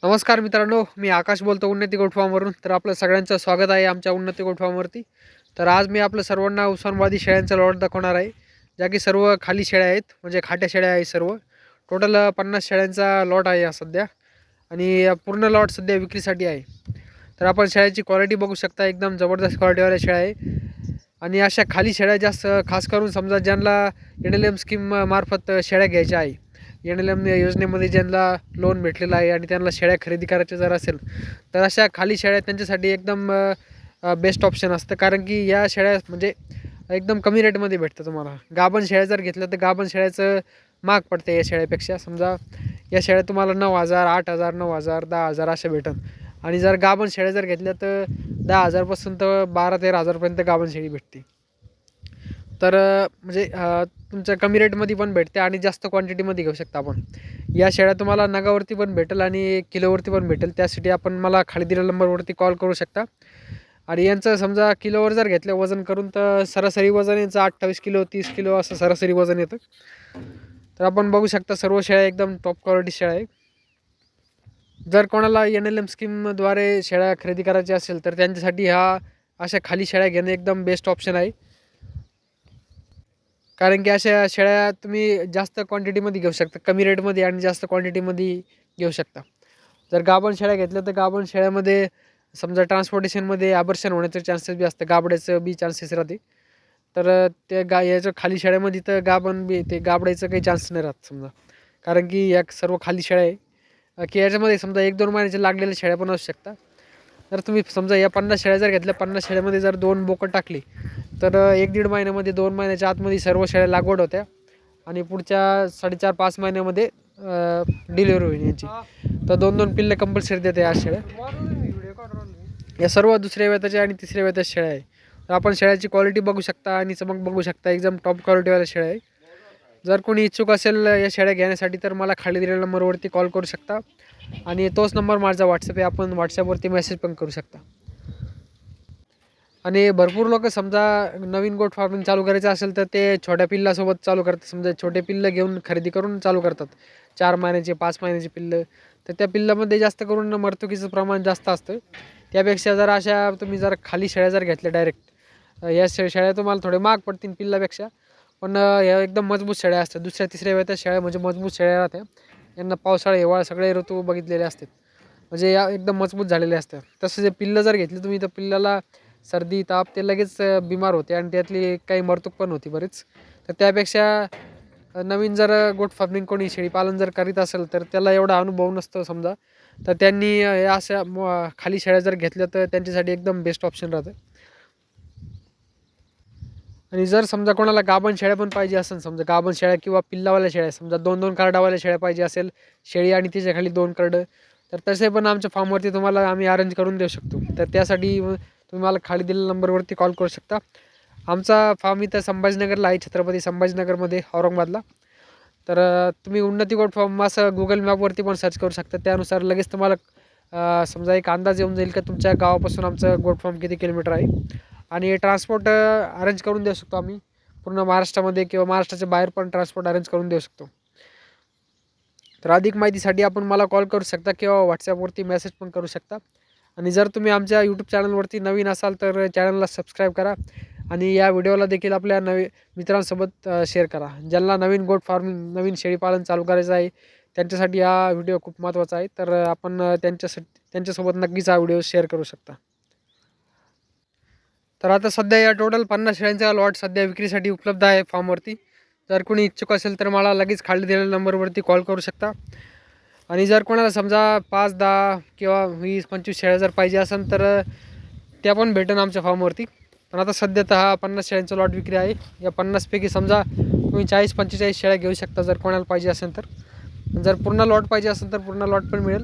नमस्कार मित्रांनो, मी आकाश बोलतो उन्नती गोट फार्मवरून. तर आपलं सगळ्यांचं स्वागत आहे आमच्या उन्नती गोट फार्मवरती. तर आज मी आपलं सर्वांना उस्मानाबादी शेळ्यांचा लॉट दाखवणार आहे, ज्या की सर्व खाली शेळ्या आहेत, म्हणजे खाट्या शेळ्या आहेत सर्व. टोटल 50 शेळ्यांचा लॉट आहे हा सध्या, आणि पूर्ण लॉट सध्या विक्रीसाठी आहे. तर आपण शेळ्याची क्वालिटी बघू शकता, एकदम जबरदस्त क्वालिटीवाल्या शेळ्या आहे. आणि अशा खाली शेळ्या जास्त खास करून समजा ज्यांना NLM स्कीम मार्फत शेळ्या घ्यायच्या आहे, NLM योजनेमध्ये ज्यांना लोन भेटलेलं आहे आणि त्यांना शेळ्या खरेदी करायच्या जर असेल, तर अशा खाली शेळ्या त्यांच्यासाठी एकदम बेस्ट ऑप्शन असतं. कारण की या शेळ्या म्हणजे एकदम कमी रेटमध्ये भेटतं तुम्हाला. गाभण शेळ्या जर घेतल्या तर गाभण शेळ्याचं महाग पडते या शेळ्यापेक्षा. समजा या शेळ्या तुम्हाला 9,000, 8,000, 9,000, 10,000 अशा भेटन. आणि जर गाभण शेळ्या जर घेतल्या तर 10,000पासून तर 12-13,000पर्यंत गाभण शेळी भेटते. तर म्हणजे तुमच्या कमी रेटमध्ये पण भेटते आणि जास्त क्वांटिटीमध्ये घेऊ शकता आपण. या शेळ्या तुम्हाला नगावरती पण भेटेल आणि किलोवरती पण भेटेल. त्यासाठी आपण मला खाली दिलेल्या नंबरवरती कॉल करू शकता. आणि यांचं समजा किलोवर जर घेतलं वजन करून, तर सरासरी वजन यांचं 28 किलो 30 किलो असं सरासरी वजन येतं. तर आपण बघू शकता सर्व शेळ्या एकदम टॉप क्वालिटी शेळ्या आहे. जर कोणाला NLM स्कीमद्वारे शेळ्या खरेदी करायची असेल, तर त्यांच्यासाठी अशा खाली शेळ्या घेणं एकदम बेस्ट ऑप्शन आहे. कारण की अशा शेळ्या तुम्ही जास्त क्वांटिटीमध्ये घेऊ शकता, कमी रेटमध्ये आणि जास्त क्वांटिटीमध्ये घेऊ शकता. जर गाभण शेळ्या घेतल्या तर गाभण शेळ्यामध्ये समजा ट्रान्सपोर्टेशनमध्ये आबर्षण होण्याचे चान्सेस बी असतं, गाबड्याचं बी चान्सेस राहते. तर ते याच्या खाली शेळ्यामध्ये तर गाभण बी ते गाबडायचं काही चान्स नाही राहत समजा. कारण की या सर्व खाली शेळ्या आहे, की याच्यामध्ये समजा 1-2 महिन्याच्या लागलेल्या शेळ्या पण असू शकतात. तर तुम्ही समजा या 50 शेळ्या जर घेतल्या, 50 शेळ्यामध्ये जर 2 बोकड टाकली, तर 1-1.5 महिन्यामध्ये 2 महिन्याच्या आतमध्ये सर्व शेळ्या लागवड होत्या आणि पुढच्या 4.5-5 महिन्यामध्ये डिलिव्हरी होईल यांची. तर 2-2 पिल्लं कंपल्सरी देते या शेळ्या. या सर्व दुसऱ्या वेताच्या आणि तिसऱ्या वेताच्या शेळ्या आहे. तर आपण शेळ्याची क्वालिटी बघू शकता आणि चमक बघू शकता, एकदम टॉप क्वालिटीवाल्या शेळ्या आहे. जर कोणी इच्छुक असेल या शेळ्या घेण्यासाठी, तर मला खाली दिलेल्या नंबरवरती कॉल करू शकता आणि तोच नंबर माझा WhatsApp आहे, आपण WhatsAppवरती मेसेज पण करू शकता. आणि भरपूर लोक समजा नवीन गोट फार्मिंग चालू करायचं असेल, तर ते छोट्या पिल्लासोबत चालू करतात. समजा छोटे पिल्लं घेऊन खरेदी करून चालू करतात, 4 महिन्याचे 5 महिन्याचे पिल्लं. तर त्या पिल्लामध्ये जास्त करून मर्तुकीचं प्रमाण जास्त असतं. त्यापेक्षा जर अशा तुम्ही जर खाली शेळ्या जर घेतल्या डायरेक्ट, या शेळ्या तुम्हाला थोडे महाग पडतील पिल्लापेक्षा, पण या एकदम मजबूत शेळ्या असतात. दुसऱ्या तिसऱ्या वेळेच्या शेळ्या म्हणजे मजबूत शेळ्या राहत्या. यांना पावसाळा हिवाळा सगळे ऋतू बघितलेले असतात, म्हणजे या एकदम मजबूत झालेले असतात. तसं जे पिल्लं जर घेतली तुम्ही, तर पिल्लाला सर्दी ताप ते लगेच बिमार होते आणि त्यातली काही मरतूक पण होती बरीच. तर त्यापेक्षा नवीन जर गोट फार्मिंग कोणी शेळीपालन जर करीत असेल, तर त्याला एवढा अनुभव नसतो समजा, तर त्यांनी या अशा खाली शेळ्या जर घेतल्या तर त्यांच्यासाठी एकदम बेस्ट ऑप्शन राहतं. आणि जर समजा कोणाला गाभण शेळ्या पण पाहिजे असेल, समजा गाभण शेळ्या किंवा पिल्लावाल्या शेळ्या, समजा 2-2 कार्डावाल्या शेळ्या पाहिजे असेल, शेळी आणि तिच्या खाली 2 कार्ड, तर तसे पण आमच्या फार्मवरती तुम्हाला आम्ही अरेंज करून देऊ शकतो. तर त्यासाठी तुम्ही मला खाली दिलेल्या नंबरवरती कॉल करू शकता. आमचा फार्म इथं संभाजीनगरला आहे, छत्रपती संभाजीनगरमध्ये, औरंगाबादला. तर तुम्ही उन्नती गोट फार्म असं गुगल मॅपवरती पण सर्च करू शकता. त्यानुसार लगेच तुम्हाला समजा एक अंदाज येऊन जाईल का तुमच्या गावापासून आमचं गोट फार्म किती किलोमीटर आहे. आणि ट्रान्सपोर्ट अरेंज करून देऊ शकतो आम्ही पूर्ण महाराष्ट्रामध्ये, किंवा महाराष्ट्राच्या बाहेर पण ट्रान्सपोर्ट अरेंज करून देऊ शकतो. तर अधिक माहितीसाठी आपण मला कॉल करू शकता किंवा WhatsAppवरती मेसेज पण करू शकता. आणि जर तुम्ही आमच्या यूट्यूब चॅनलवरती नवीन असाल, तर चॅनलला सबस्क्राईब करा आणि या व्हिडिओला देखील आपल्या मित्रांसोबत शेअर करा. ज्यांना नवीन गोट फार्मिंग नवीन शेळीपालन चालू करायचं आहे, त्यांच्यासाठी हा व्हिडिओ खूप महत्त्वाचा आहे. तर आपण त्यांच्यासोबत नक्कीच हा व्हिडिओ शेअर करू शकता. तर आता सध्या या टोटल 50 शेळ्यांचा लॉट सध्या विक्रीसाठी उपलब्ध आहे फार्मवरती. जर कोणी इच्छुक असेल, तर मला लगेच खाली दिलेल्या नंबरवरती कॉल करू शकता. आणि जर कोणाला समजा 5-10 किंवा 20-25 शेळ्या जर पाहिजे असेल, तर त्या पण भेटेन आमच्या फार्मवरती. पण आता सध्या तर हा 50 शेळ्यांचा लॉट विक्री आहे. या 50पैकी समजा तुम्ही 40-45 शेळ्या घेऊ शकता जर कोणाला पाहिजे असेल तर. जर पूर्ण लॉट पाहिजे असेल तर पूर्ण लॉट पण मिळेल.